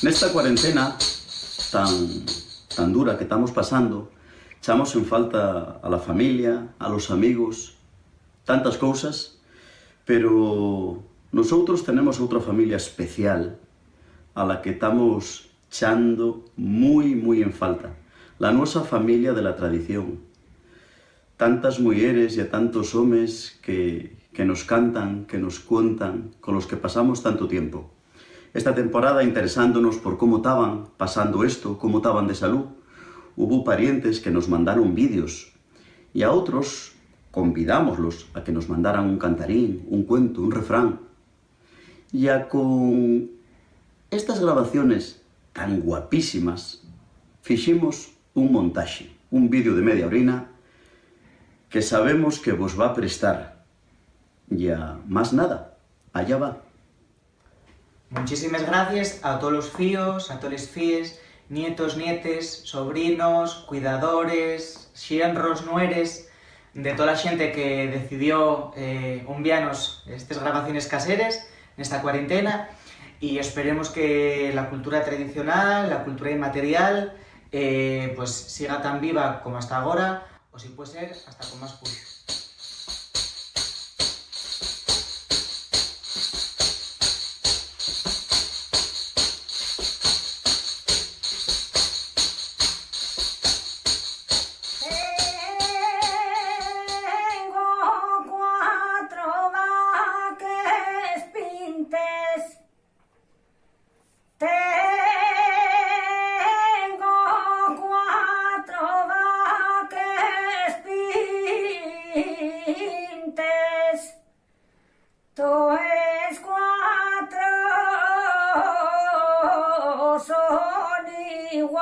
Nesta cuarentena tan dura que estamos pasando, echamos en falta a la familia, a los amigos, tantas cousas, pero nosotros tenemos outra familia especial a la que estamos echando moi en falta, la nosa familia de la tradición. Tantas mulleres e tantos homes que nos cantan, que nos cuentan, con los que pasamos tanto tiempo. Esta temporada, interesándonos por cómo estaban pasando esto, cómo estaban de salud, hubo parientes que nos mandaron vídeos y a otros convidámoslos a que nos mandaran un cantarín, un cuento, un refrán. Y con estas grabaciones tan guapísimas, fiximos un montaxe, un vídeo de media horina que sabemos que vos va a prestar. Y a más nada, allá va. Muchísimas gracias a todos los fíos, a todos los fíes, nietos, nietes, sobrinos, cuidadores, xenros, nueres, de toda la xente que decidió enviarnos estas grabaciones caseras en esta cuarentena, y esperemos que la cultura tradicional, la cultura inmaterial, pues siga tan viva como hasta ahora, o si puede ser, hasta con más pulso. Toes cuatro son iguales.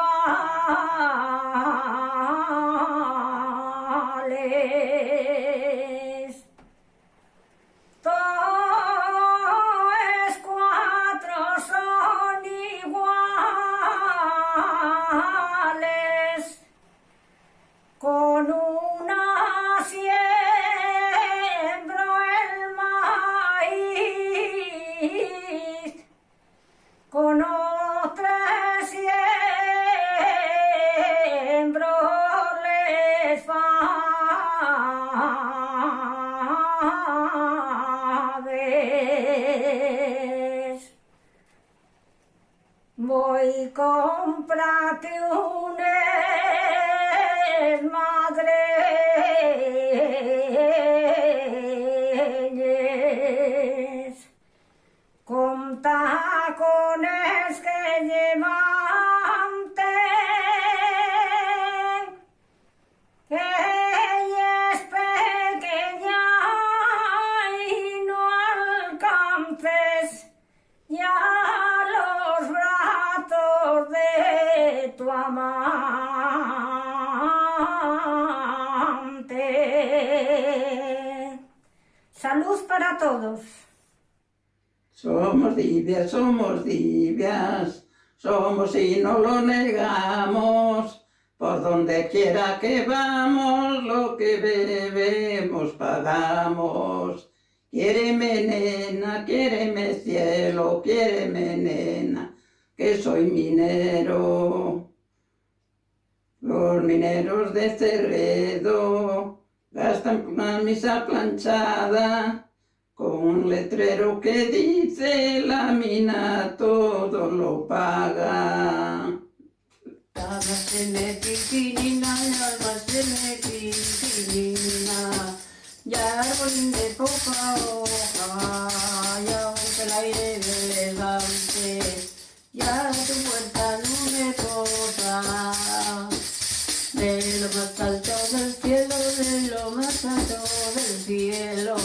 Toes cuatro son iguales. Con una siembro el maíz, con otra siembro les faves. Voy comprarte unes madreñes con tacones que levanten, que ella es pequeña y no alcances ya los brazos de tu amante. Salud para todos. Somos tibias, somos y no lo negamos. Por donde quiera que vamos, lo que bebemos pagamos. Quiéreme nena, quiéreme cielo, quiéreme nena, que soy minero. Los mineros de Cerredo gastan una misa planchada con un letrero que dice la mina todo lo paga. Ya árbol de poca hoja, ya aunque el aire levante, ya tu puerta no me toca. De lo más alto del cielo, de lo más alto del cielo,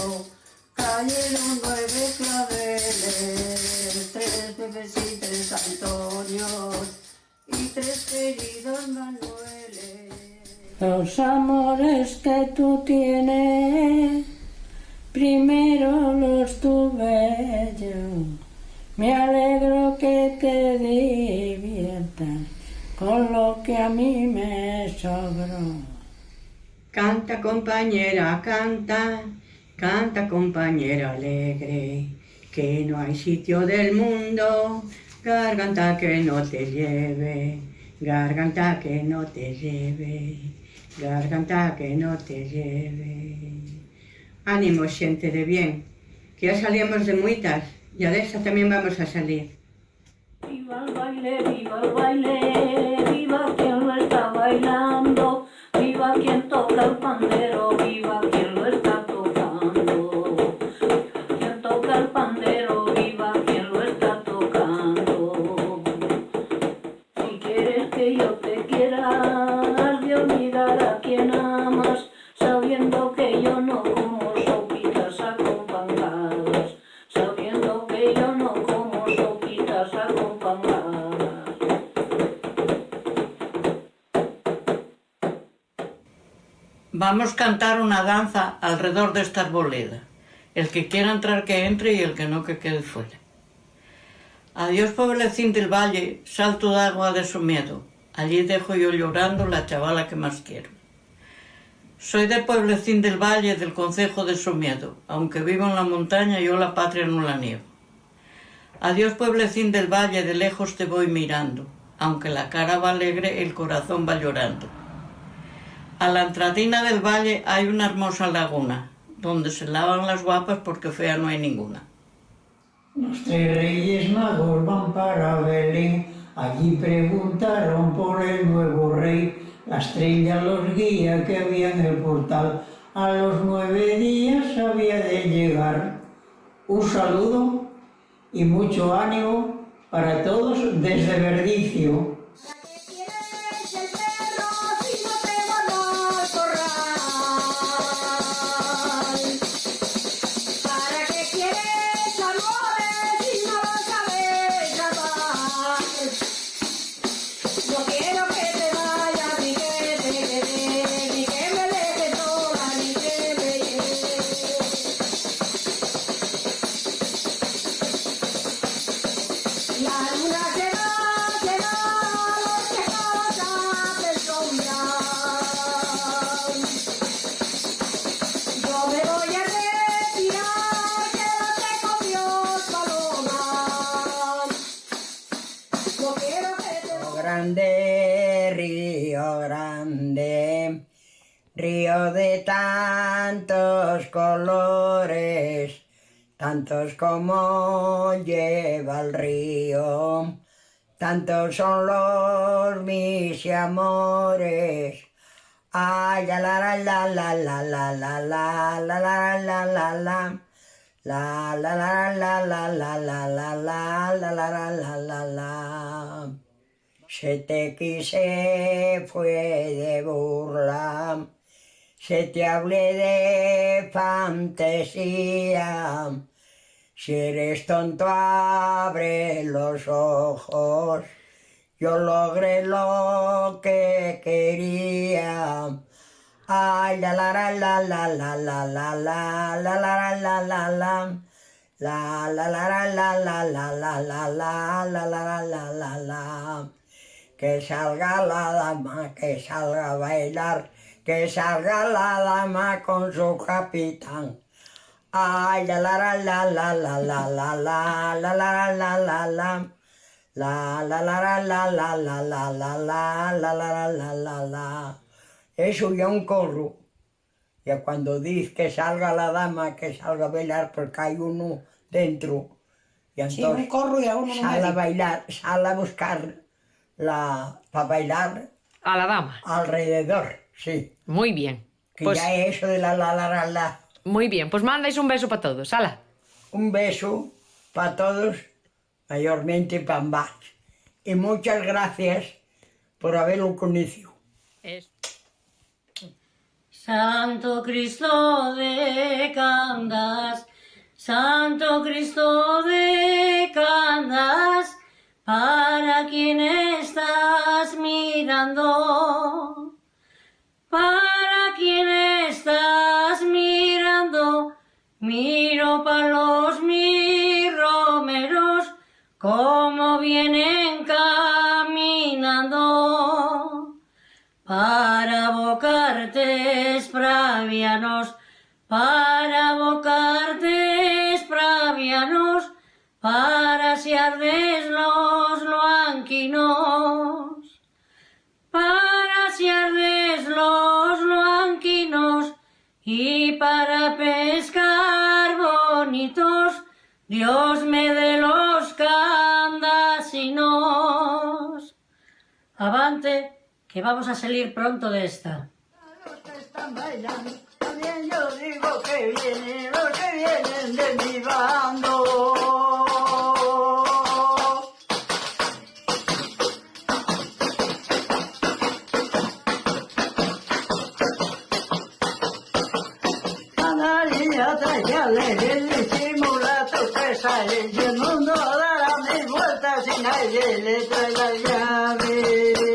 cayeron 9 claveles, 3 bebés y 3 Antonios, y 3 queridos Manueles. Los amores que tú tienes, primero los tuve yo. Me alegro que te diviertas con lo que a mí me sobró. Canta compañera, canta, canta compañera alegre, que no hay sitio del mundo Garganta que no te lleve, garganta que no te lleve, garganta que no te lleve. Ánimo, xente de bien, que ya salíamos de muitas, y de esta también vamos a salir. Viva el baile, viva quien lo está bailando, viva quien toca el pandero, viva quien lo está tocando, quien toca el pandero, viva quien lo está tocando. Si quieres que yo te quiera, has de olvidar a quien amas, sabiendo que yo no como sopitas acompañadas, sabiendo que yo no como sopitas acompañadas. Vamos a cantar una danza alrededor de esta arboleda. El que quiera entrar que entre y el que no que quede fuera. Adiós pueblecín del valle, salto de agua de su miedo. Allí dejo yo llorando la chavala que más quiero. Soy del pueblecín del valle del concejo de Somiedo. Aunque vivo en la montaña, yo la patria no la niego. Adiós pueblecín del valle, de lejos te voy mirando. Aunque la cara va alegre, el corazón va llorando. A la entradina del valle hay una hermosa laguna, donde se lavan las guapas porque fea no hay ninguna. Los 3 reyes magos van para Belén, allí preguntaron por el nuevo rey. La estrella los guía que había en el portal, a los 9 días había de llegar. Un saludo y mucho ánimo para todos desde Verdicio. Río de tantos colores, tantos como lleva el río, tantos son los mis amores. Ay, la la la la la la la la la la la la la. La la la la la la la la la la la la la la. Se te quise fue de burla, se te hablé de fantasía. Si eres tonto abre los ojos, yo logré lo que quería. Ay, la la la la la la la la la la la la la la. La la la la la la la la la la la la la la. Que salga la dama, que salga a bailar, que salga la dama con su capitán. Ay, la la la la la la la la la la la la la la. La la la la la la la la la la la la la la. Eso ya un corro. Ya cuando dice que salga la dama, que salga a bailar, porque hay uno dentro. Y entonces, sí, un corro y a uno no sale a bailar, sale a buscar para bailar a la dama. Alrededor, sí. Muy bien. Que Pues, ya es eso de la. muy bien, pues mandais un beso para todos, hala. Un beso para todos, mayormente para ambas. Y muchas gracias por haberlo conocido. Santo Cristo de Candas, Santo Cristo de Candas, ¿para quién estás mirando? ¿Para quién estás mirando? Miro para los mis romeros, como vienen caminando. Para Bocartes pravianos, para Bocartes pravianos, para si ardes los Dios me dé los candasinos. Avante, que vamos a salir pronto de esta. Los que están bailando, también yo digo que vienen los que vienen de mi bando. Cada día trae alegre el disimulato que sale y el mundo dará mil vueltas y nadie le trae la llave.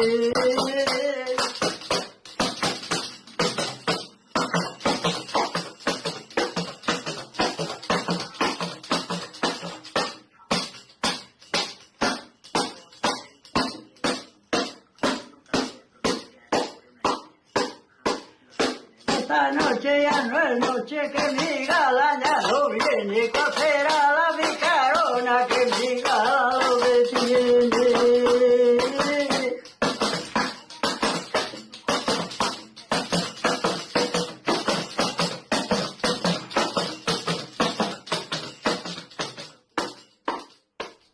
Esta noche ya no es noche que mi galán ya no viene, cocerá la picarona que mi galán lo detiene.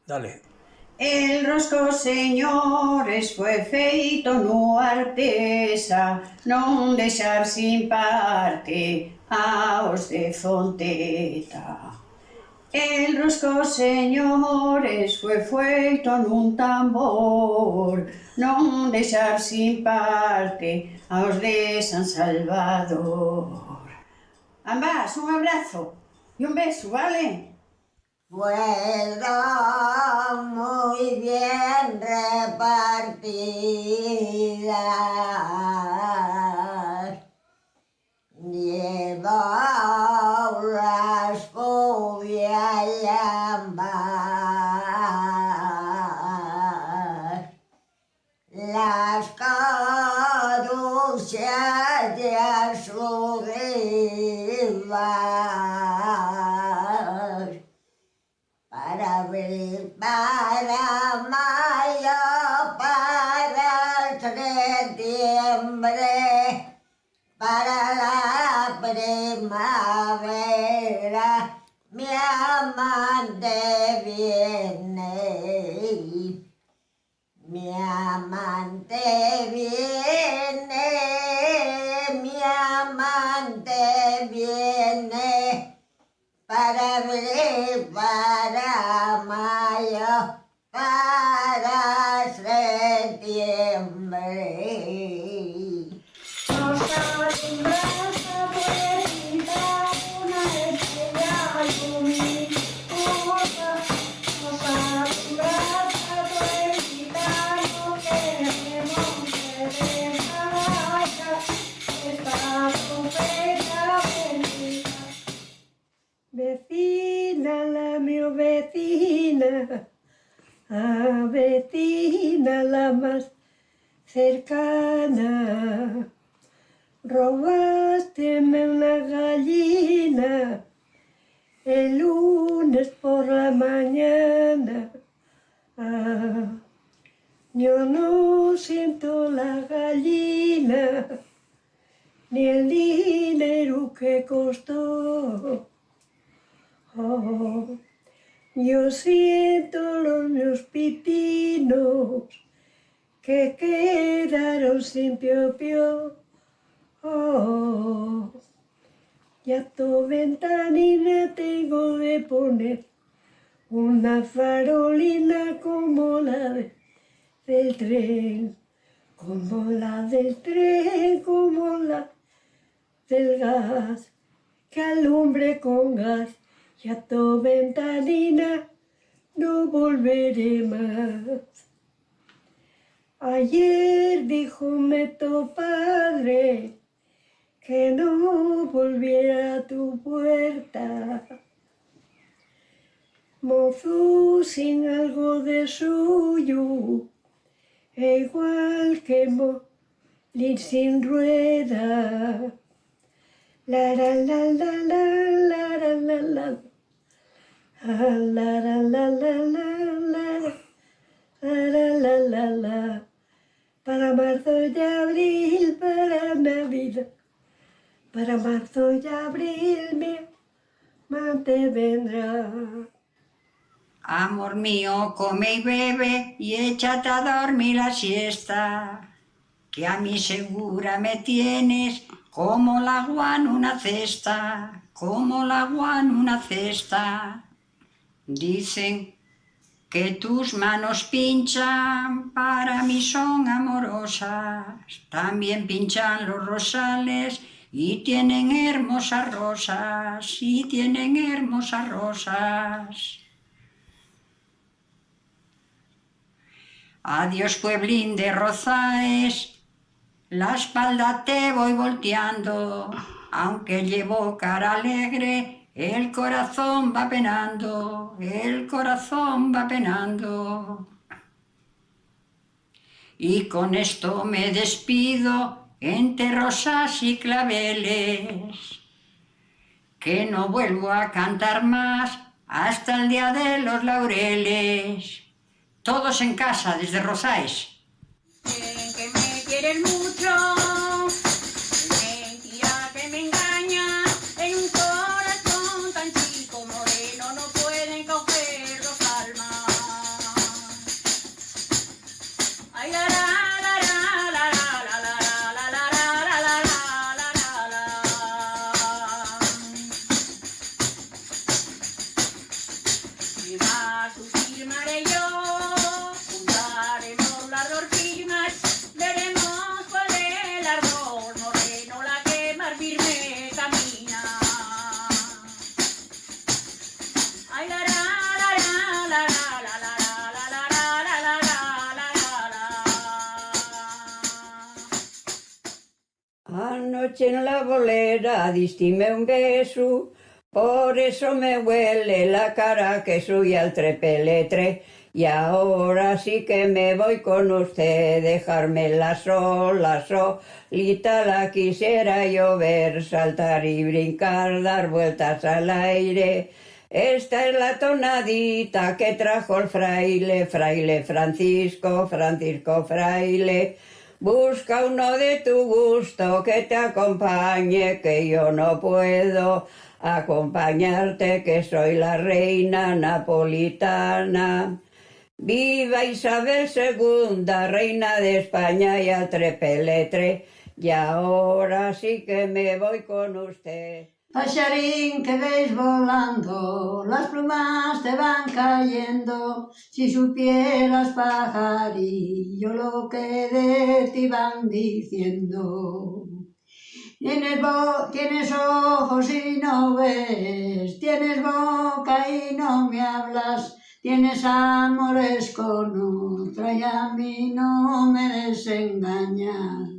Dale. El rosco, señores, fue feito no artesa, non deixar sin parte aos de Fonteta. El rosco, señores, fue feito nun tambor, non deixar sin parte aos de San Salvador. Ambas, un abrazo y un beso, ¿vale? Fueron muy bien repartidas, llevó las fobia y ambas, las caducias ya subían. Para abril, para mayo, para septiembre, para la primavera, mi amante viene. Mi amante viene, mi amante viene. Para abril, para mayo, para septiembre. Nos alumbras, abuelita, una estrella luminosa. Nos alumbras, abuelita, no queremos que desvaya esta tu bella abuelita. Vecina, la mi vecina, vecina la más cercana, robásteme una gallina el lunes por la mañana. Yo no siento la gallina, ni el dinero que costó. Yo siento los meus pipinos que quedaron sin pio-pio. Ya tu ventanina tengo de poner una farolina como la del tren, como la del tren, como la del gas, que alumbre con gas. Ya tu ventanina no volveré más. Ayer díjome tu padre que no volviera a tu puerta. Mozo sin algo de suyo, igual que molín sin rueda. La la la la la la la la la. La la la la la la la la la la. Para marzo y abril, para Navidad, para marzo y abril mi amante vendrá. Amor mío, come y bebe y échate a dormir la siesta, que a mí segura me tienes como el agua en una cesta, como el agua en una cesta. Dicen que tus manos pinchan, para mí son amorosas, también pinchan los rosales y tienen hermosas rosas, y tienen hermosas rosas. Adiós, pueblín de Rozaes, la espalda te voy volteando, aunque llevo cara alegre, el corazón va penando, el corazón va penando. Y con esto me despido entre rosas y claveles, que no vuelvo a cantar más hasta el día de los laureles. Todos en casa, desde Rozaes. Dicen que me quieres mucho, mentira que me engaña, en un corazón tan chico moreno no pueden coger dos almas. Ay, la la la la la la la la la la la la la. Y más firmaré yo. Anoche en la bolera distime un beso, por eso me huele la cara que soy al trepeletre. Y ahora sí que me voy con usted, dejármela sola, solita la quisiera yo ver, saltar y brincar, dar vueltas al aire. Esta es la tonadita que trajo el fraile, fraile Francisco, Francisco fraile. Busca uno de tu gusto que te acompañe, que yo no puedo acompañarte, que soy la reina napolitana. Viva Isabel II, reina de España y al trepeletre, y ahora sí que me voy con usted. Pajarín que veis volando, las plumas te van cayendo, si supieras, pajarillo, lo que de ti van diciendo. Tienes ojos y no ves, tienes boca y no me hablas, tienes amores con otra y a mí no me desengañas.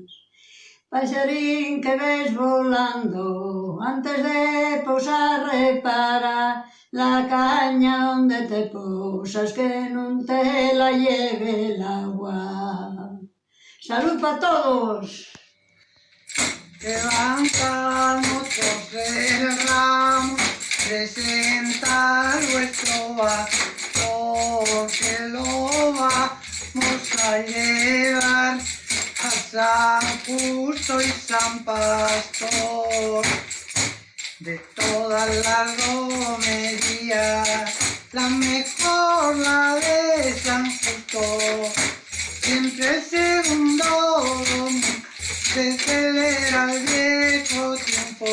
Pajarín que ves volando, antes de posar repara la caña donde te posas, que no te la lleve el agua. ¡Salud para todos! Levantamos el ramo, presenta vuestro vaso, que lo vamos a llevar a San Justo y San Pastor. De todas las romerías, la mejor la de San Justo, siempre el segundo se celebra el viejo tiempo,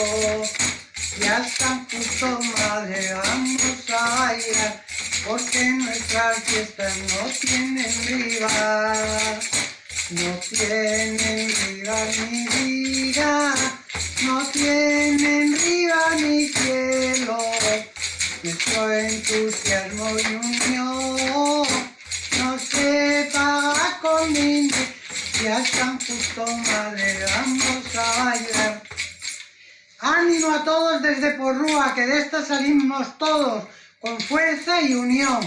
y a San Justo madre vamos a bailar, porque nuestras fiestas no tienen rival. No tienen rival ni vida, no tienen rival ni cielo, nuestro entusiasmo y unión no se paga con dinero, y a San Justo madre vamos a bailar. Ánimo a todos desde Porrúa, que de esta salimos todos con fuerza y unión.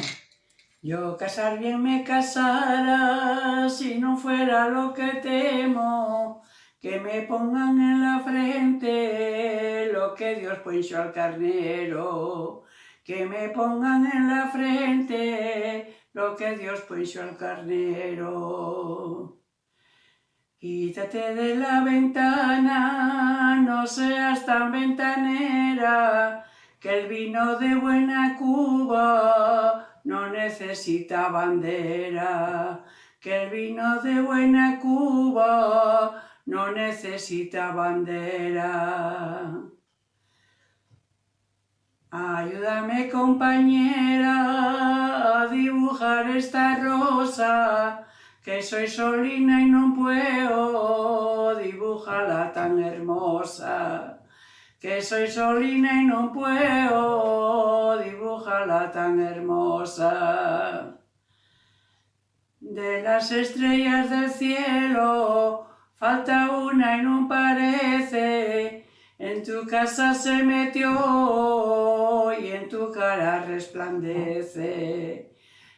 Yo casar bien me casara, si no fuera lo que temo, que me pongan en la frente lo que Dios puso al carnero, que me pongan en la frente lo que Dios puso al carnero. Quítate de la ventana, no seas tan ventanera, que el vino de buena Cuba no necesita bandera, que el vino de buena Cuba no necesita bandera. Ayúdame, compañera, a dibujar esta rosa, que soy solina y no puedo dibujarla tan hermosa. Que soy solina y no puedo dibujarla tan hermosa. De las estrellas del cielo falta una y no parece, en tu casa se metió y en tu cara resplandece.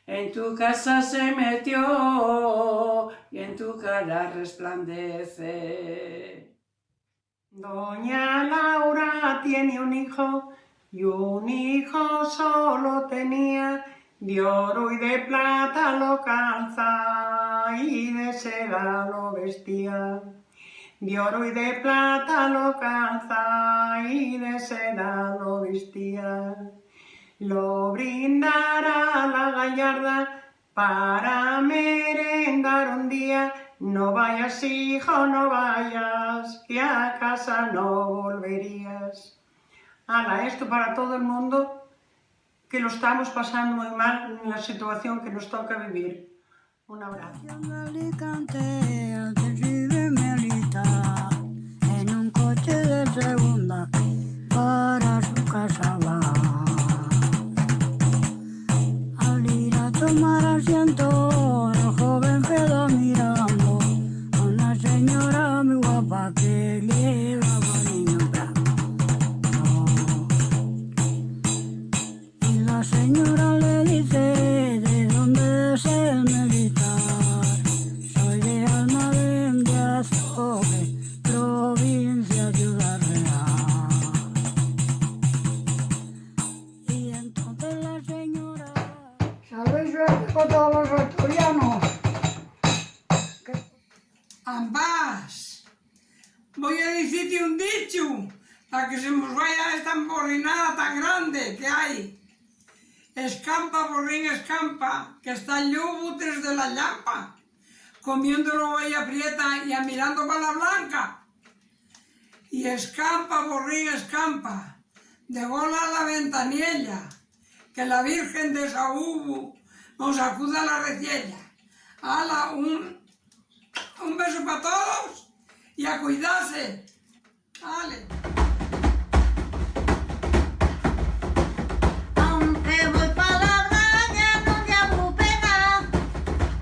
En tu casa se metió y en tu cara resplandece. Doña Laura tiene un hijo y un hijo solo tenía, de oro y de plata lo calza y de seda lo vestía. De oro y de plata lo calza y de seda lo vestía. Lo brindará la gallarda para merendar un día. No vayas, hijo, no vayas, que a casa no volverías. Ala, esto para todo el mundo que lo estamos pasando muy mal en la situación que nos toca vivir. Un abrazo. En un coche de segunda para su casa va. Al ir a tomar asiento, el joven quedó mirando a una señora muy guapa que llevaba niño blanco. Y la señora le dice: ¿de dónde es el militar? Soy de Almadén de Azogue, provincia Ciudad Real. Y entonces la señora... ¿Sabéis ver con todos los asturianos? Ambas, voy a decirte un dicho para que se nos vaya esta emborrinada tan grande que hay. Escampa, borrín, escampa, que está el llobo desde la llampa, comiéndolo vaya prieta y mirando para la blanca. Y escampa, borrín, escampa, de bola a la ventanilla, que la Virgen de Saúl nos acuda a la reciella. Hala, un beso para todos y a cuidarse. Dale. Aunque voy pa' la playa no te hago pena,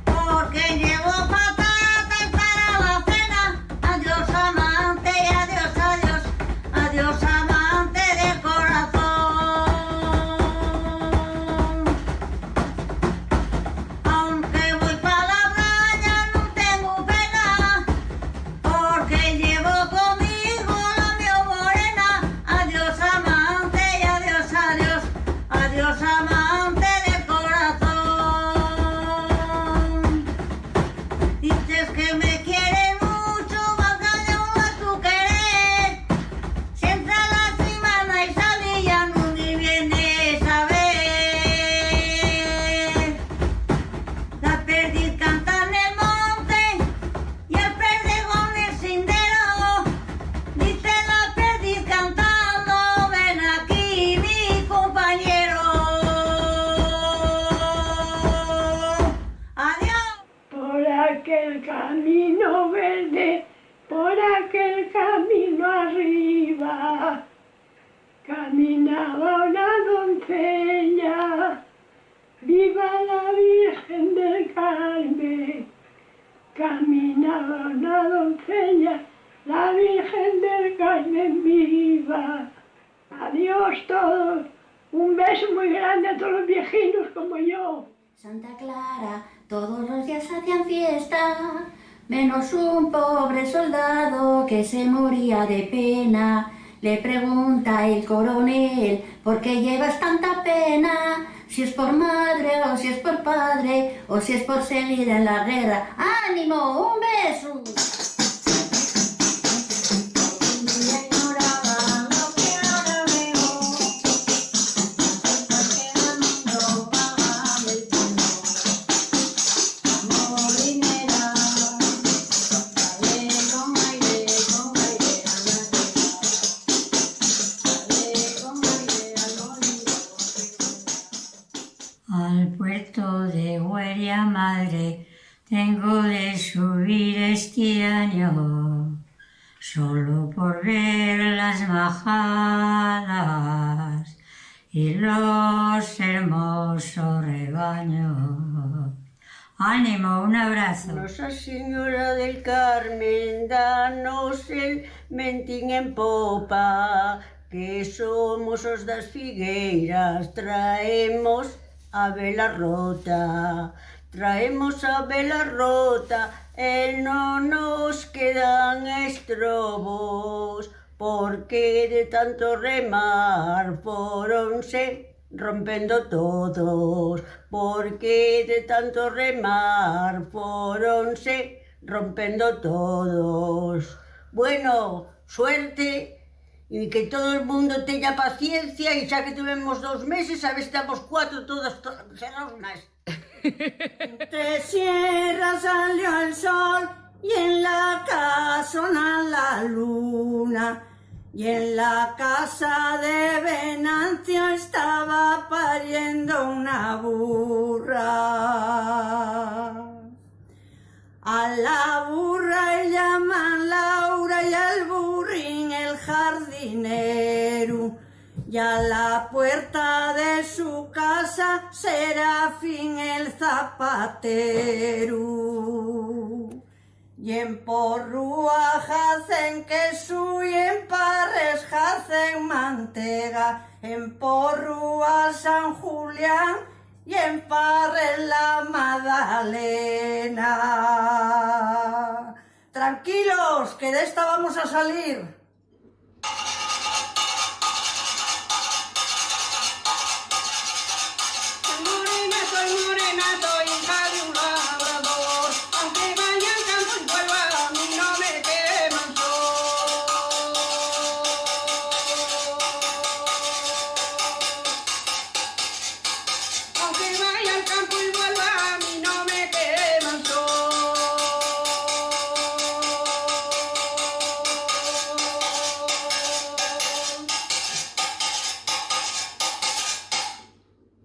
porque llevo patatas para la cena. Adiós amante, adiós, adiós, adiós amante de corazón. Aunque voy pa' la playa no tengo pena, porque llevo conmigo la mi morena. Adiós amante y adiós, adiós, adiós amante de corazón. Dices que me quieres mucho, bacalao a tu querer. Si entra la semana y salía no ni vienes a ver. La perdiz canta en el monte y el perdegón en el sendero. Dice la perdiz cantando: ven aquí mi compañero. Adiós. Por aquel camino verde, por aquel camino arriba, caminaba una doncella. Viva la Virgen del Carmen. Caminaba una doncella, la Virgen del Carmen viva. Adiós todos. Un beso muy grande a todos los viejinos como yo. Santa Clara, todos los días hacían fiesta, menos un pobre soldado que se moría de pena. Le pregunta el coronel: ¿por qué llevas tanta pena? Si es por madre o si es por padre o si es por seguir en la guerra. ¡Ánimo! ¡Un beso! poder subir este año, solo por ver las majadas y los hermosos rebaños. ¡Ánimo! Un abrazo. Nosa Señora del Carmen, danos el mentín en popa, que somos os das figueiras, traemos a vela rota. Traemos a vela rota e non nos quedan estrobos, porque de tanto remar foronse rompendo todos, porque de tanto remar foronse rompendo todos. Bueno, suerte y que todo el mundo teña paciencia, y xa que tuvemos 2 meses, a ver si estamos 4 todas cerrados máis. Entre sierras salió el sol y en la casona la luna, y en la casa de Venancio estaba pariendo una burra. A la burra le llaman Laura y al burrín el jardinero, y a la puerta de su casa Serafín el zapatero. Y en Porrúa jacen queso y en Parres jacen mantega, en Porrúa San Julián y en Parres la Magdalena. Tranquilos, que de esta vamos a salir.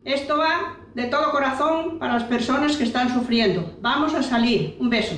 Esto va de todo corazón para las personas que están sufriendo. Vamos a salir. Un beso.